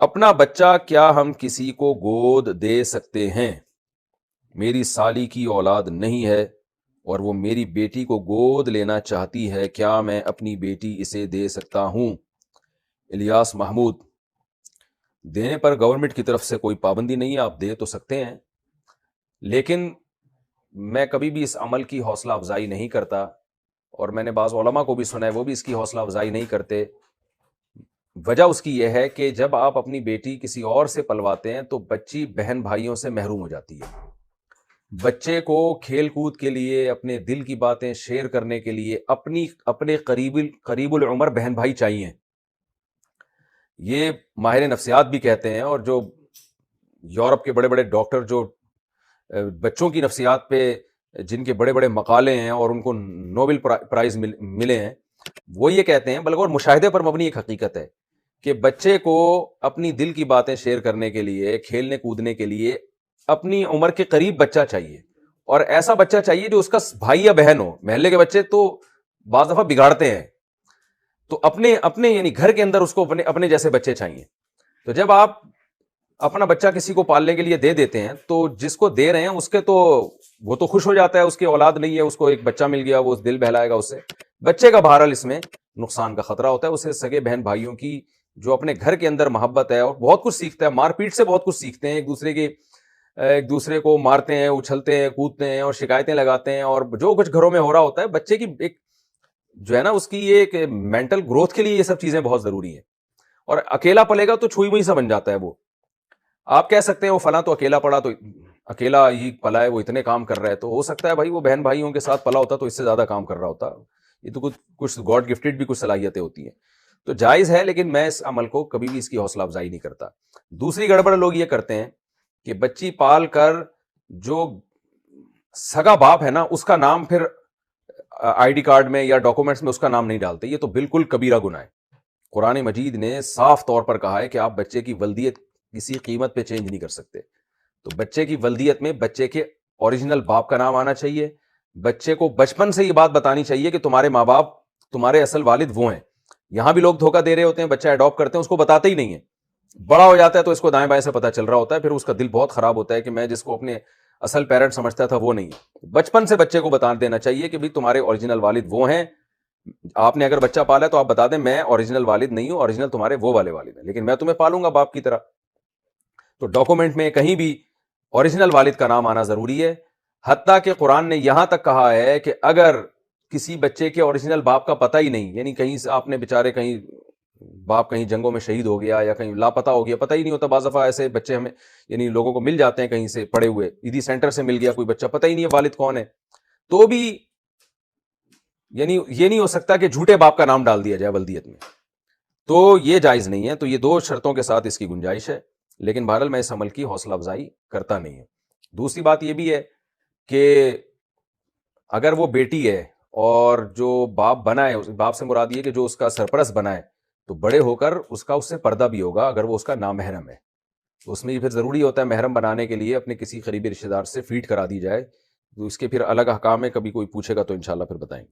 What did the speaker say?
اپنا بچہ کیا ہم کسی کو گود دے سکتے ہیں؟ میری سالی کی اولاد نہیں ہے اور وہ میری بیٹی کو گود لینا چاہتی ہے، کیا میں اپنی بیٹی اسے دے سکتا ہوں؟ الیاس محمود: دینے پر گورنمنٹ کی طرف سے کوئی پابندی نہیں ہے، آپ دے تو سکتے ہیں، لیکن میں کبھی بھی اس عمل کی حوصلہ افزائی نہیں کرتا، اور میں نے بعض علماء کو بھی سنا ہے وہ بھی اس کی حوصلہ افزائی نہیں کرتے۔ وجہ اس کی یہ ہے کہ جب آپ اپنی بیٹی کسی اور سے پلواتے ہیں تو بچی بہن بھائیوں سے محروم ہو جاتی ہے۔ بچے کو کھیل کود کے لیے، اپنے دل کی باتیں شیئر کرنے کے لیے اپنے قریب العمر بہن بھائی چاہیے۔ یہ ماہر نفسیات بھی کہتے ہیں، اور جو یورپ کے بڑے بڑے ڈاکٹر جو بچوں کی نفسیات پہ جن کے بڑے بڑے مقالے ہیں اور ان کو نوبل پرائز ملے ہیں، وہ یہ کہتے ہیں، بلکہ اور مشاہدے پر مبنی ایک حقیقت ہے، کہ بچے کو اپنی دل کی باتیں شیئر کرنے کے لیے، کھیلنے کودنے کے لیے اپنی عمر کے قریب بچہ چاہیے، اور ایسا بچہ چاہیے جو اس کا بھائی یا بہن ہو۔ محلے کے بچے تو بعض دفعہ بگاڑتے ہیں، تو اپنے یعنی گھر کے اندر اس کو اپنے جیسے بچے چاہیے۔ تو جب آپ اپنا بچہ کسی کو پالنے کے لیے دے دیتے ہیں تو جس کو دے رہے ہیں اس کے تو وہ تو خوش ہو جاتا ہے، اس کی اولاد نہیں ہے، اس کو ایک بچہ مل گیا، وہ دل بہلائے گا اس سے۔ بچے کا بہرحال اس میں نقصان کا خطرہ ہوتا ہے، اسے سگے بہن بھائیوں کی جو اپنے گھر کے اندر محبت ہے، اور بہت کچھ سیکھتا ہے، مار پیٹ سے بہت کچھ سیکھتے ہیں، ایک دوسرے کو مارتے ہیں، اچھلتے ہیں، کودتے ہیں اور شکایتیں لگاتے ہیں، اور جو کچھ گھروں میں ہو رہا ہوتا ہے، بچے کی ایک جو ہے نا اس کی ایک مینٹل گروتھ کے لیے یہ سب چیزیں بہت ضروری ہیں۔ اور اکیلا پلے گا تو چھوئی موئی سا بن جاتا ہے وہ۔ آپ کہہ سکتے ہیں وہ فلاں تو اکیلا پڑا، تو اکیلا ہی پلا ہے، وہ اتنے کام کر رہا ہے، تو ہو سکتا ہے بھائی وہ بہن بھائیوں کے ساتھ پلا ہوتا تو اس سے زیادہ کام کر رہا ہوتا۔ یہ تو کچھ گاڈ گفٹڈ بھی کچھ صلاحیتیں ہوتی ہیں، تو جائز ہے، لیکن میں اس عمل کو کبھی بھی اس کی حوصلہ افزائی نہیں کرتا۔ دوسری گڑبڑ لوگ یہ کرتے ہیں کہ بچی پال کر جو سگا باپ ہے نا اس کا نام پھر آئی ڈی کارڈ میں یا ڈاکومنٹس میں اس کا نام نہیں ڈالتے۔ یہ تو بالکل کبیرہ گناہ ہے۔ قرآن مجید نے صاف طور پر کہا ہے کہ آپ بچے کی ولدیت کسی قیمت پہ چینج نہیں کر سکتے۔ تو بچے کی ولدیت میں بچے کے اوریجنل باپ کا نام آنا چاہیے۔ بچے کو بچپن سے یہ بات بتانی چاہیے کہ تمہارے ماں باپ، تمہارے اصل والد وہ ہیں۔ یہاں بھی لوگ دھوکہ دے رہے ہوتے ہیں، بچہ اڈاپٹ کرتے ہیں، اس کو بتاتے ہی نہیں ہیں، بڑا ہو جاتا ہے تو اس کو دائیں بائیں سے پتہ چل رہا ہوتا ہے، پھر اس کا دل بہت خراب ہوتا ہے کہ میں جس کو اپنے اصل پیرنٹ سمجھتا تھا وہ نہیں ہے۔ بچپن سے بچے کو بتا دینا چاہیے کہ بھی تمہارے اوریجنل والد وہ ہیں۔ آپ نے اگر بچہ پالا ہے تو آپ بتا دیں میں اوریجنل والد نہیں ہوں، اوریجنل تمہارے وہ والے والد ہیں، لیکن میں تمہیں پالوں گا باپ کی طرح۔ تو ڈاکومنٹ میں کہیں بھی اوریجنل والد کا نام آنا ضروری ہے۔ حتیٰ کہ قرآن نے یہاں تک کہا ہے کہ اگر کسی بچے کے اوریجنل باپ کا پتہ ہی نہیں، یعنی کہیں سے آپ نے بےچارے کہیں باپ کہیں جنگوں میں شہید ہو گیا یا کہیں لاپتہ ہو گیا، پتہ ہی نہیں ہوتا، بعض دفعہ ایسے بچے ہمیں یعنی لوگوں کو مل جاتے ہیں کہیں سے پڑے ہوئے، عیدی سینٹر سے مل گیا کوئی بچہ، پتہ ہی نہیں ہے والد کون ہے، تو بھی یعنی یہ نہیں ہو سکتا کہ جھوٹے باپ کا نام ڈال دیا جائے ولدیت میں، تو یہ جائز نہیں ہے۔ تو یہ دو شرطوں کے ساتھ اس کی گنجائش ہے، لیکن بہرحال میں اس عمل کی حوصلہ افزائی کرتا نہیں ہوں۔ دوسری بات یہ بھی ہے کہ اگر وہ بیٹی ہے اور جو باپ بنا ہے، اس باپ سے مراد یہ کہ جو اس کا سرپرست بنا ہے، تو بڑے ہو کر اس سے پردہ بھی ہوگا اگر وہ اس کا نامحرم ہے، تو اس میں یہ پھر ضروری ہوتا ہے محرم بنانے کے لیے اپنے کسی قریبی رشتہ دار سے فیڈ کرا دی جائے، تو اس کے پھر الگ احکام ہے، کبھی کوئی پوچھے گا تو انشاءاللہ پھر بتائیں گے۔